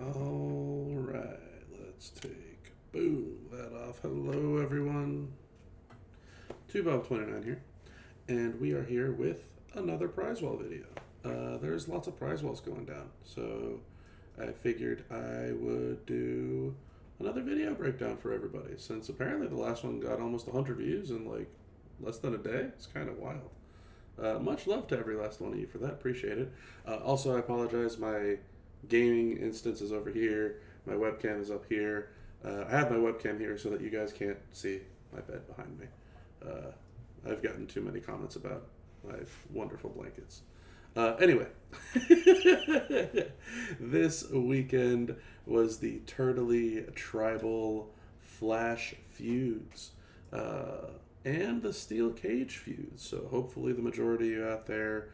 All right, let's take boom that off. Hello, everyone. 2Bob29 here, and we are here with another Prize Wall video. There's lots of Prize Walls going down, so I figured I would do another video breakdown for everybody. Since apparently the last one got almost 100 views in like less than a day, it's kind of wild. Much love to every last one of you for that. Appreciate it. Also, I apologize. My gaming instance is over here. My webcam is up here. I have my webcam here so that you guys can't see my bed behind me. I've gotten too many comments about my wonderful blankets. Anyway, this weekend was the Turtally Tribal Flash feuds. And the steel cage feuds. So hopefully the majority of you out there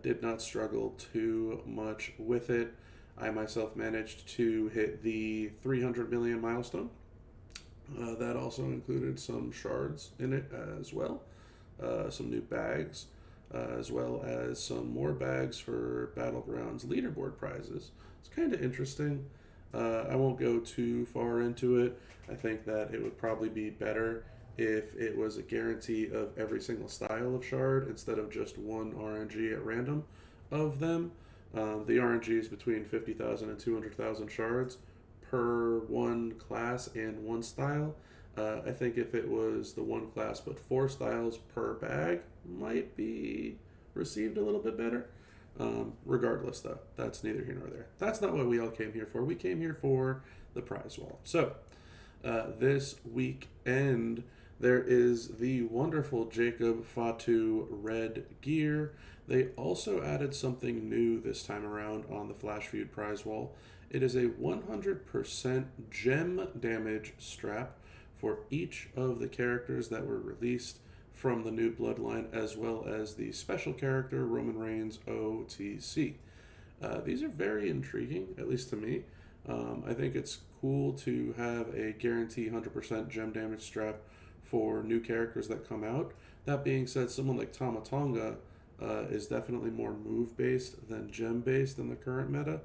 did not struggle too much with it. I myself managed to hit the 300 million milestone. That also included some shards in it as well, some new bags, as well as some more bags for Battlegrounds leaderboard prizes. It's kind of interesting. I won't go too far into it. I think that it would probably be better if it was a guarantee of every single style of shard instead of just one RNG at random of them. The RNG is between 50,000 and 200,000 shards per one class and one style. I think if it was the one class but four styles per bag, might be received a little bit better. Regardless, though, that's neither here nor there. That's not what we all came here for. We came here for the prize wall. So, this weekend, there is the wonderful Jacob Fatu red gear. They also added something new this time around on the Flash Feud prize wall. It is a 100% gem damage strap for each of the characters that were released from the new Bloodline, as well as the special character Roman Reigns OTC. These are very intriguing, at least to me. I think it's cool to have a guarantee 100% gem damage strap for new characters that come out. That being said, someone like Tama Tonga is definitely more move based than gem based in the current meta,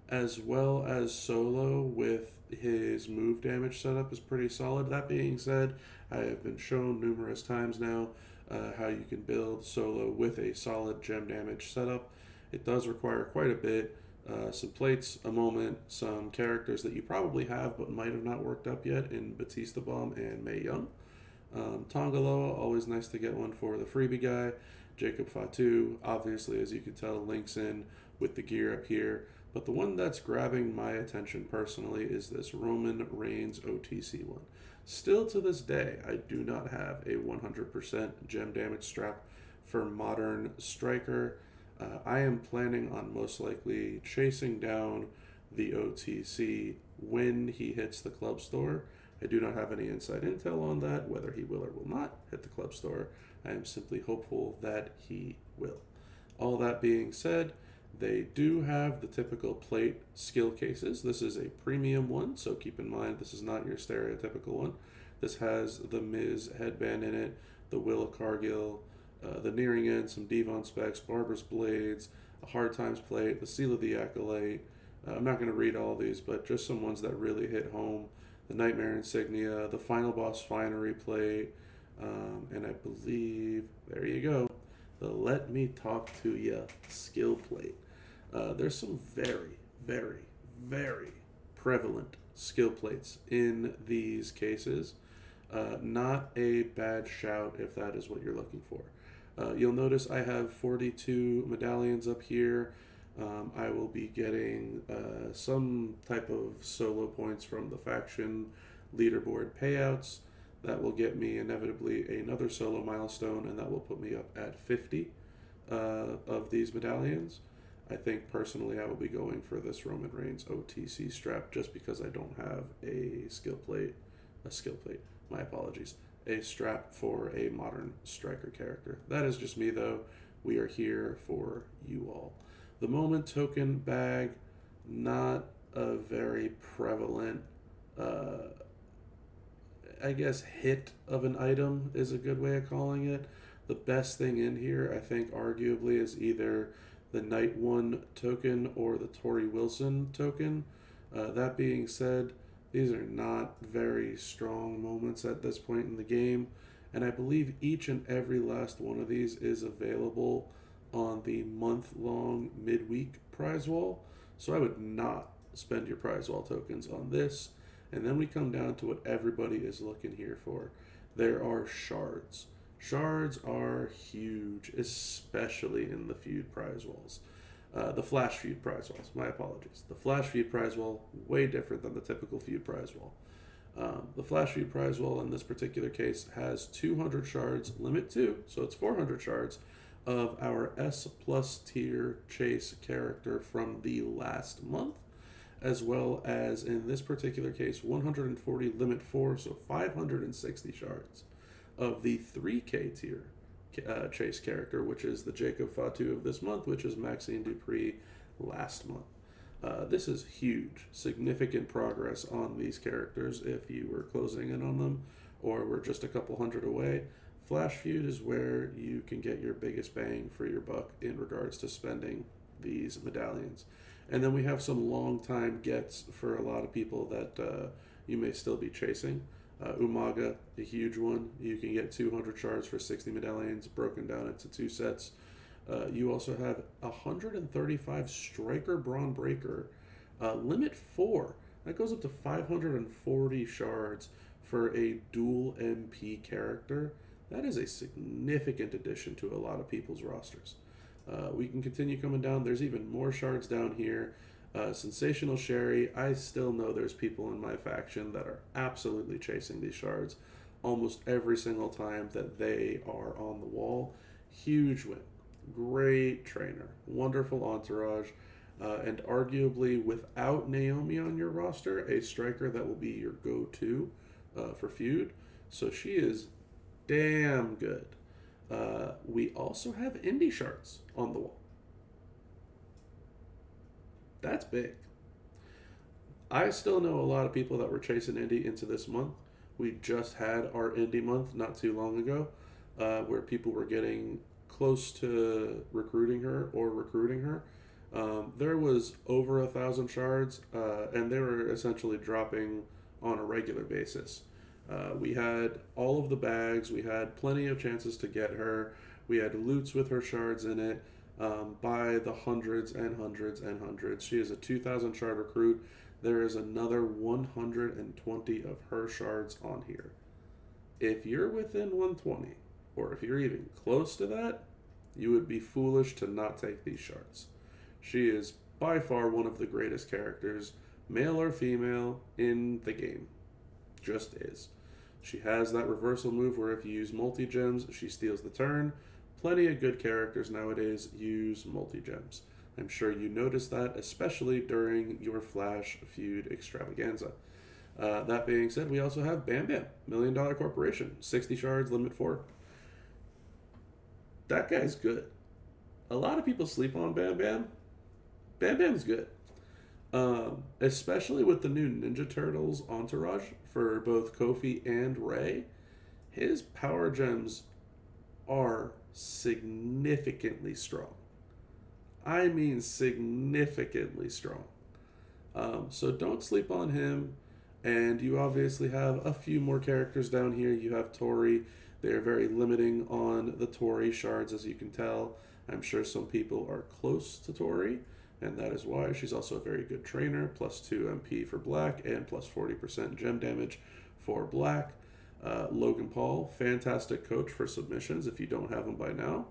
as well as Solo with his move damage setup is pretty solid. That being said, I have been shown numerous times now how you can build Solo with a solid gem damage setup. It does require quite a bit. Some plates, a moment, some characters that you probably have but might have not worked up yet in Batista Bomb and Mae Young. Tongaloa, always nice to get one for the freebie guy. Jacob Fatu, obviously, as you can tell, links in with the gear up here. But the one that's grabbing my attention personally is this Roman Reigns OTC one. Still to this day, I do not have a 100% gem damage strap for Modern Striker. I am planning on most likely chasing down the OTC when he hits the club store. I do not have any inside intel on that, whether he will or will not hit the club store. I am simply hopeful that he will. All that being said, they do have the typical plate skill cases. This is a premium one, so keep in mind this is not your stereotypical one. This has the Miz headband in it, the Will of Cargill, the Nearing End, some Devon specs, Barber's Blades, a Hard Times plate, the Seal of the Acolyte. I'm not going to read all these, but just some ones that really hit home. The Nightmare Insignia, the Final Boss Finery plate, and I believe, there you go, the Let Me Talk to Ya skill plate. There's some very, very, very prevalent skill plates in these cases. Not a bad shout if that is what you're looking for. You'll notice I have 42 medallions up here. I will be getting some type of solo points from the faction leaderboard payouts. That will get me inevitably another solo milestone, and that will put me up at 50 of these medallions. I think personally I will be going for this Roman Reigns OTC strap just because I don't have a skill plate, my apologies, a strap for a modern striker character. That is just me though. We are here for you all. The Moment token bag, not a very prevalent, I guess, hit of an item is a good way of calling it. The best thing in here, I think, arguably, is either the Night 1 token or the Tori Wilson token. That being said, these are not very strong moments at this point in the game, and I believe each and every last one of these is available on the month-long midweek prize wall, so I would not spend your prize wall tokens on this. And then we come down to what everybody is looking here for. There are shards. Shards are huge, especially in the feud prize walls. The Flash feud prize walls, my apologies. The Flash feud prize wall, way different than the typical feud prize wall. The Flash feud prize wall in this particular case has 200 shards, limit 2, so it's 400 shards, of our S plus tier chase character from the last month, as well as in this particular case 140 limit 4, so 560 shards of the 3K tier chase character, which is the Jacob Fatu of this month, which is Maxine Dupree last month. This is huge, significant progress on these characters if you were closing in on them or were just a couple hundred away. Flash Feud is where you can get your biggest bang for your buck in regards to spending these medallions. And then we have some long time gets for a lot of people that you may still be chasing. Umaga, a huge one. You can get 200 shards for 60 medallions, broken down into 2 sets. You also have 135 Striker Braun Breaker, limit 4. That goes up to 540 shards for a dual MP character. That is a significant addition to a lot of people's rosters. We can continue coming down. There's even more shards down here. Sensational Sherry, I still know there's people in my faction that are absolutely chasing these shards almost every single time that they are on the wall. Huge win. Great trainer. Wonderful entourage. And arguably, without Naomi on your roster, a striker that will be your go-to for feud. So she is damn good. We also have indie shards on the wall. That's big. I still know a lot of people that were chasing indie into this month. We just had our indie month not too long ago, where people were getting close to recruiting her or recruiting her. There was over 1,000 shards, and they were essentially dropping on a regular basis. We had all of the bags. We had plenty of chances to get her. We had loots with her shards in it by the hundreds and hundreds and hundreds. She is a 2,000 shard recruit. There is another 120 of her shards on here. If you're within 120, or if you're even close to that, you would be foolish to not take these shards. She is by far one of the greatest characters, male or female, in the game. Just is. She has that reversal move where if you use multi-gems, she steals the turn. Plenty of good characters nowadays use multi-gems. I'm sure you noticed that, especially during your Flash feud extravaganza. That being said, we also have Bam Bam, $1 Million Corporation, 60 shards, limit 4. That guy's good. A lot of people sleep on Bam Bam. Bam Bam's good. Especially with the new Ninja Turtles entourage for both Kofi and Ray. His power gems are significantly strong. I mean significantly strong. So don't sleep on him. And you obviously have a few more characters down here. You have Tori. They are very limiting on the Tori shards, as you can tell. I'm sure some people are close to Tori, and that is why. She's also a very good trainer, plus 2 MP for black, and plus 40% gem damage for black. Logan Paul, fantastic coach for submissions if you don't have him by now.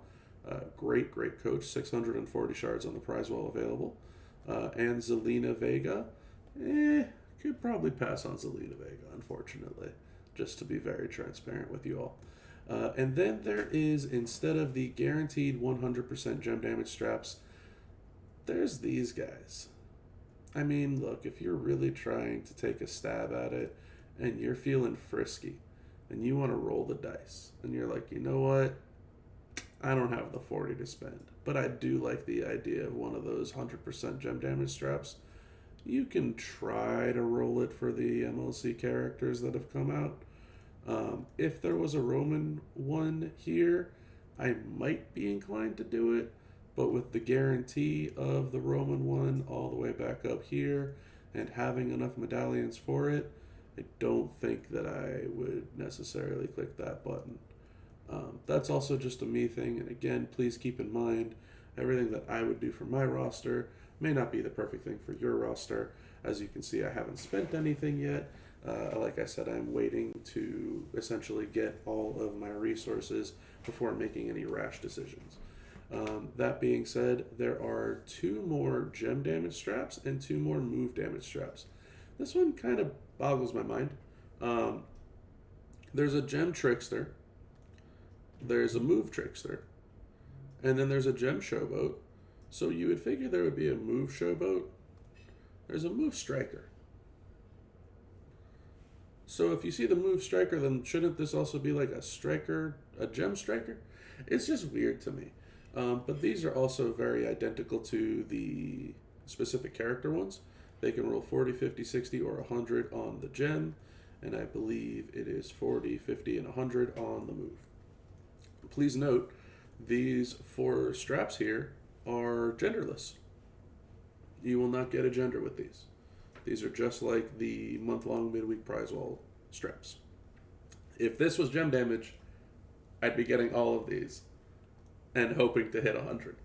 Great coach, 640 shards on the prize wall available. And Zelina Vega, could probably pass on Zelina Vega, unfortunately, just to be very transparent with you all. And then there is, instead of the guaranteed 100% gem damage straps, there's these guys. I mean, look, if you're really trying to take a stab at it and you're feeling frisky and you want to roll the dice and you're like, you know what? I don't have the 40 to spend, but I do like the idea of one of those 100% gem damage straps. You can try to roll it for the MLC characters that have come out. If there was a Roman one here, I might be inclined to do it, But with the guarantee of the Roman one all the way back up here and having enough medallions for it, I don't think that I would necessarily click that button. That's also just a me thing, and again, please keep in mind everything that I would do for my roster may not be the perfect thing for your roster. As you can see, I haven't spent anything yet. Like I said, I'm waiting to essentially get all of my resources before making any rash decisions. That being said, there are 2 more gem damage straps and 2 more move damage straps. This one kind of boggles my mind. There's a gem trickster, there's a move trickster, and then there's a gem showboat. So you would figure there would be a move showboat. There's a move striker. So if you see the move striker, then shouldn't this also be like a striker, a gem striker? It's just weird to me. But these are also very identical to the specific character ones. They can roll 40, 50, 60, or 100 on the gem, and I believe it is 40, 50, and 100 on the move. Please note, these 4 straps here are genderless. You will not get a gender with these. These are just like the month-long midweek Prize Wall straps. If this was gem damage, I'd be getting all of these and hoping to hit 100.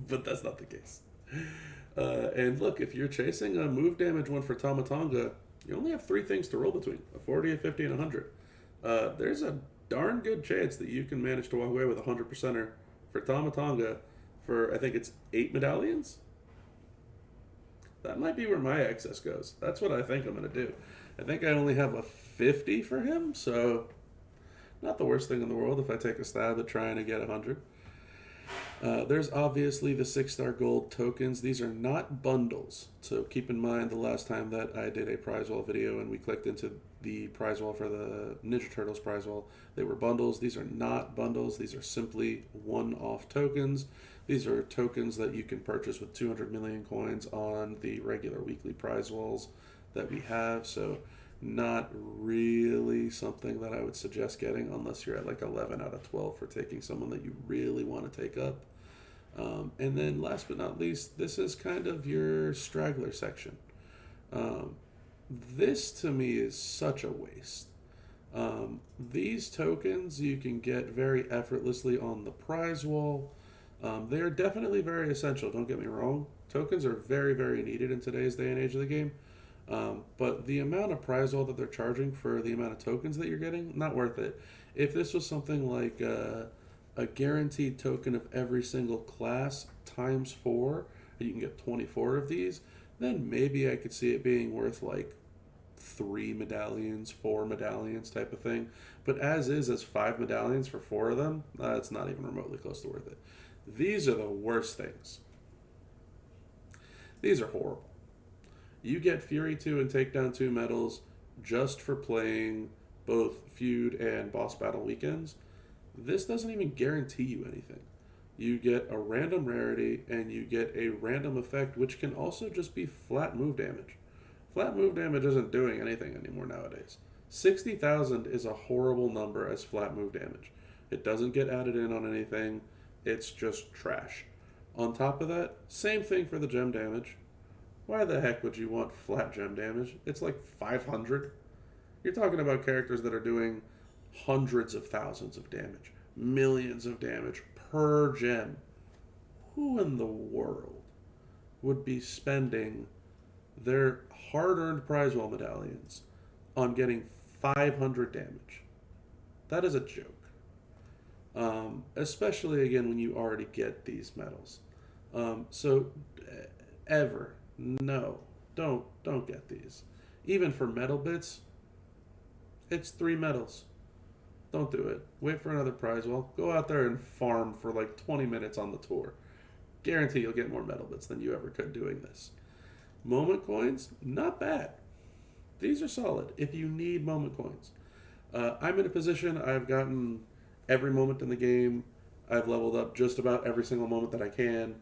But that's not the case. And look, if you're chasing a move damage one for Tamatonga, you only have 3 things to roll between, a 40, a 50, and a 100. There's a darn good chance that you can manage to walk away with a 100%er for Tamatonga for, I think it's 8 medallions? That might be where my excess goes. That's what I think I'm going to do. I think I only have a 50 for him, so not the worst thing in the world if I take a stab at trying to get 100. There's obviously the 6-star gold tokens. These are not bundles, so keep in mind the last time that I did a Prize Wall video and we clicked into the Prize Wall for the Ninja Turtles Prize Wall, they were bundles. These are not bundles. These are simply one-off tokens. These are tokens that you can purchase with 200 million coins on the regular weekly Prize Walls that we have, so not really something that I would suggest getting unless you're at like 11 out of 12 for taking someone that you really want to take up. And then last but not least, this is kind of your straggler section. This to me is such a waste. These tokens you can get very effortlessly on the Prize Wall. They are definitely very essential, don't get me wrong. Tokens are very, very needed in today's day and age of the game. But the amount of Prize Wall that they're charging for the amount of tokens that you're getting, not worth it. If this was something like a guaranteed token of every single class times 4, and you can get 24 of these, then maybe I could see it being worth like 3 medallions, 4 medallions type of thing. But as 5 medallions for 4 of them, it's not even remotely close to worth it. These are the worst things. These are horrible. You get Fury 2 and Takedown 2 medals just for playing both Feud and Boss Battle weekends. This doesn't even guarantee you anything. You get a random rarity and you get a random effect, which can also just be flat move damage. Flat move damage isn't doing anything anymore nowadays. 60,000 is a horrible number as flat move damage. It doesn't get added in on anything. It's just trash. On top of that, same thing for the gem damage. Why the heck would you want flat gem damage? It's like 500. You're talking about characters that are doing hundreds of thousands of damage, millions of damage per gem. Who in the world would be spending their hard-earned Prize Wall medallions on getting 500 damage? That is a joke. Especially, again, when you already get these medals. No, don't get these. Even for medal bits, it's 3 medals. Don't do it. Wait for another Prize Wall. Go out there and farm for like 20 minutes on the tour. Guarantee you'll get more medal bits than you ever could doing this. Moment coins, not bad. These are solid if you need moment coins. I'm in a position, I've gotten every moment in the game. I've leveled up just about every single moment that I can.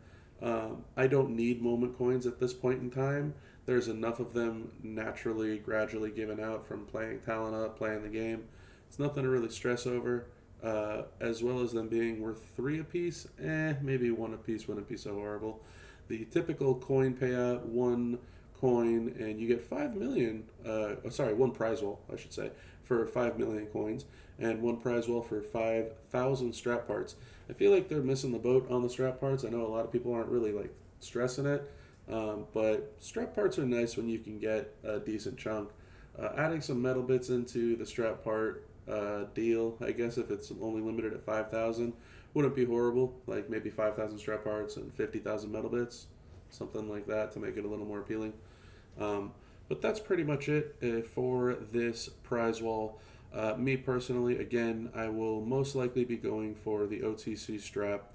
I don't need moment coins at this point in time. There's enough of them naturally, gradually given out from playing Talent Up, playing the game. It's nothing to really stress over. as well as them being worth 3 apiece. Maybe 1 apiece wouldn't be so horrible. The typical coin payout, 1 coin, and you get 5 million. Sorry, 1 prize wall, I should say, for 5 million coins, and 1 prize wall for 5,000 strap parts. I feel like they're missing the boat on the strap parts. I know a lot of people aren't really like stressing it, but strap parts are nice when you can get a decent chunk. Adding some metal bits into the strap part deal, I guess if it's only limited at 5,000, wouldn't be horrible. Like maybe 5,000 strap parts and 50,000 metal bits, something like that to make it a little more appealing. But that's pretty much it for this prize wall. Me personally, again, I will most likely be going for the OTC strap.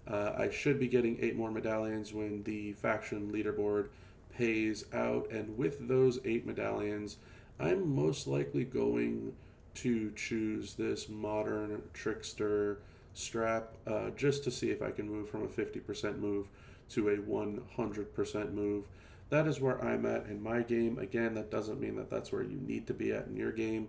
I should be getting 8 more medallions when the faction leaderboard pays out, and with those 8 medallions, I'm most likely going to choose this modern trickster strap just to see if I can move from a 50% move to a 100% move. That is where I'm at in my game. Again, that doesn't mean that that's where you need to be at in your game.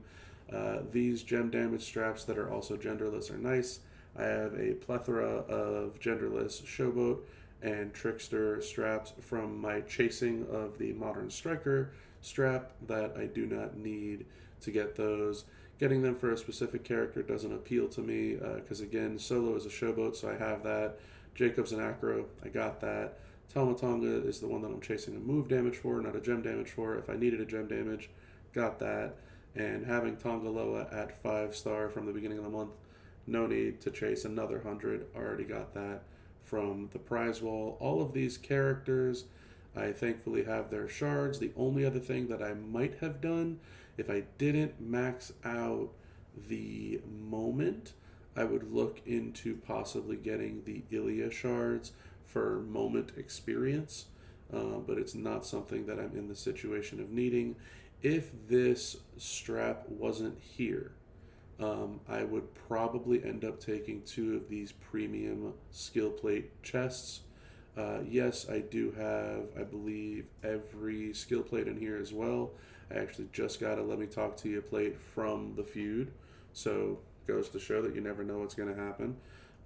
These gem damage straps that are also genderless are nice. I have a plethora of genderless showboat and trickster straps from my chasing of the modern striker strap that I do not need to get those. Getting them for a specific character doesn't appeal to me because, again, solo is a showboat, so I have that. Jacob's an acro, I got that. Tamatonga is the one that I'm chasing a move damage for, not a gem damage for. If I needed a gem damage, got that. And having Tongaloa at 5-star from the beginning of the month, no need to chase another 100. Already got that from the prize wall. All of these characters, I thankfully have their shards. The only other thing that I might have done, if I didn't max out the moment, I would look into possibly getting the Ilia shards for moment experience, but it's not something that I'm in the situation of needing. If this strap wasn't here, I would probably end up taking 2 of these premium skill plate chests. Yes, I do have, I believe, every skill plate in here as well. I actually just got a Let Me Talk to You plate from the feud, so goes to show that you never know what's going to happen.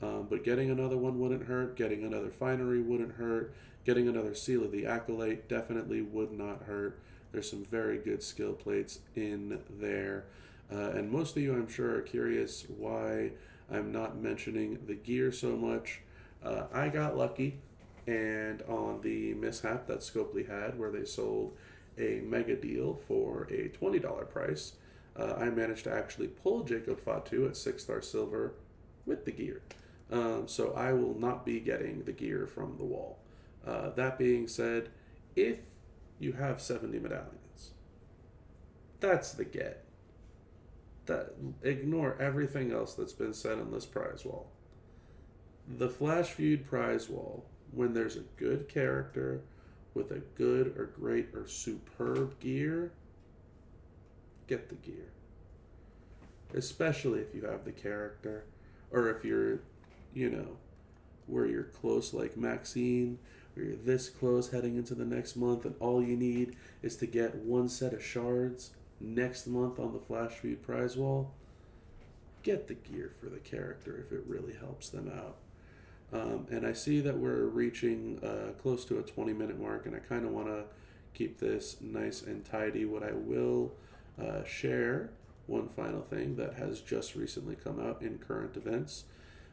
But getting another one wouldn't hurt. Getting another finery wouldn't hurt. Getting another Seal of the Acolyte definitely would not hurt. There's some very good skill plates in there. And most of you, I'm sure, are curious why I'm not mentioning the gear so much. I got lucky, and on the mishap that Scopely had, where they sold a mega deal for a $20 price, I managed to actually pull Jacob Fatu at 6-star silver with the gear. So I will not be getting the gear from the wall. That being said, if you have 70 medallions, that's the get. Ignore everything else that's been said on this prize wall. The Flash Feud prize wall, when there's a good character with a good or great or superb gear, get the gear. Especially if you have the character, or if you're, where you're close like Maxine, where you're this close heading into the next month, and all you need is to get 1 set of shards next month on the Flash Feud prize wall. Get the gear for the character if it really helps them out. And I see that we're reaching close to a 20-minute mark, and I kind of want to keep this nice and tidy. What I will share, one final thing that has just recently come out in current events.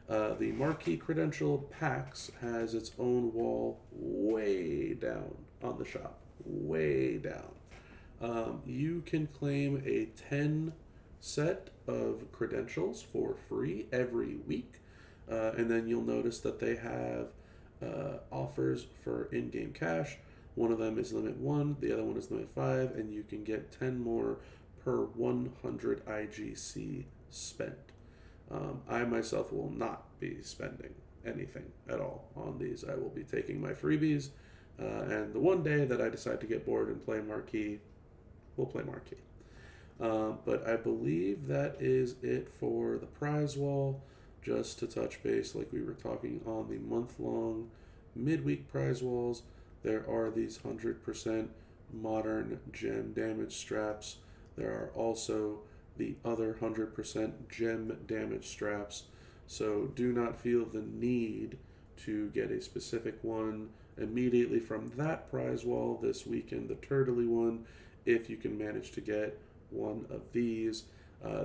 The Marquee Credential PAX has its own wall way down on the shop. Way down. You can claim a 10 set of credentials for free every week. And then you'll notice that they have offers for in-game cash. One of them is limit 1, the other one is limit 5, and you can get 10 more per 100 IGC spent. I myself will not be spending anything at all on these. I will be taking my freebies, and the one day that I decide to get bored and play Marquee, we'll play Marquee. But I believe that is it for the prize wall. Just to touch base, like we were talking on the month-long midweek prize walls, there are these 100% modern gem damage straps. There are also the other 100% gem damage straps. So do not feel the need to get a specific one immediately from that prize wall this weekend, the Turtally one, if you can manage to get one of these.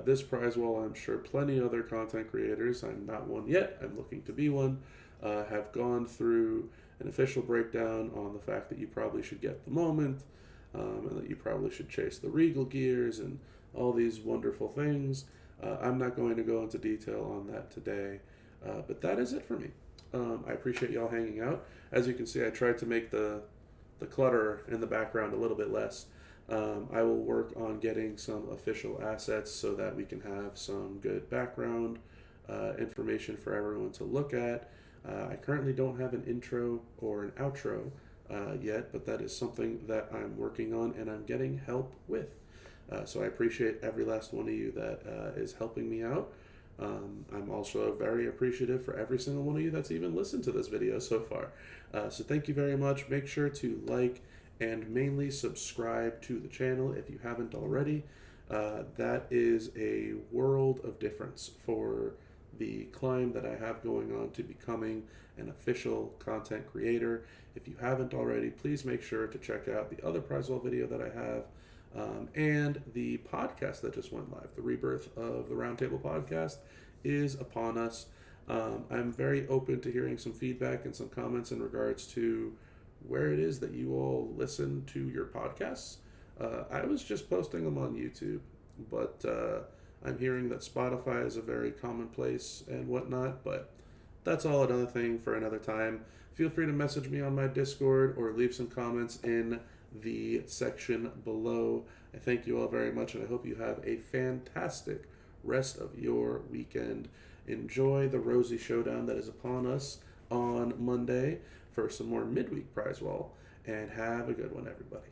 This prize wall, I'm sure plenty other content creators, I'm not one yet, I'm looking to be one, have gone through an official breakdown on the fact that you probably should get the moment, and that you probably should chase the Regal gears and all these wonderful things. I'm not going to go into detail on that today, but that is it for me. I appreciate y'all hanging out. As you can see, I tried to make the clutter in the background a little bit less. I will work on getting some official assets so that we can have some good background information for everyone to look at. I currently don't have an intro or an outro yet, but that is something that I'm working on and I'm getting help with. So I appreciate every last one of you that is helping me out. I'm also very appreciative for every single one of you that's even listened to this video so far. So thank you very much. Make sure to like and mainly subscribe to the channel if you haven't already. That is a world of difference for the climb that I have going on to becoming an official content creator. If you haven't already, please make sure to check out the other Prize Wall video that I have, and the podcast that just went live. The rebirth of the Roundtable podcast is upon us. I'm very open to hearing some feedback and some comments in regards to where it is that you all listen to your podcasts. I was just posting them on YouTube, but I'm hearing that Spotify is a very common place and whatnot, but that's all another thing for another time. Feel free to message me on my Discord or leave some comments in the section below. I thank you all very much, and I hope you have a fantastic rest of your weekend. Enjoy the Rosie Showdown that is upon us on Monday for some more midweek Prize Wall, and have a good one, everybody.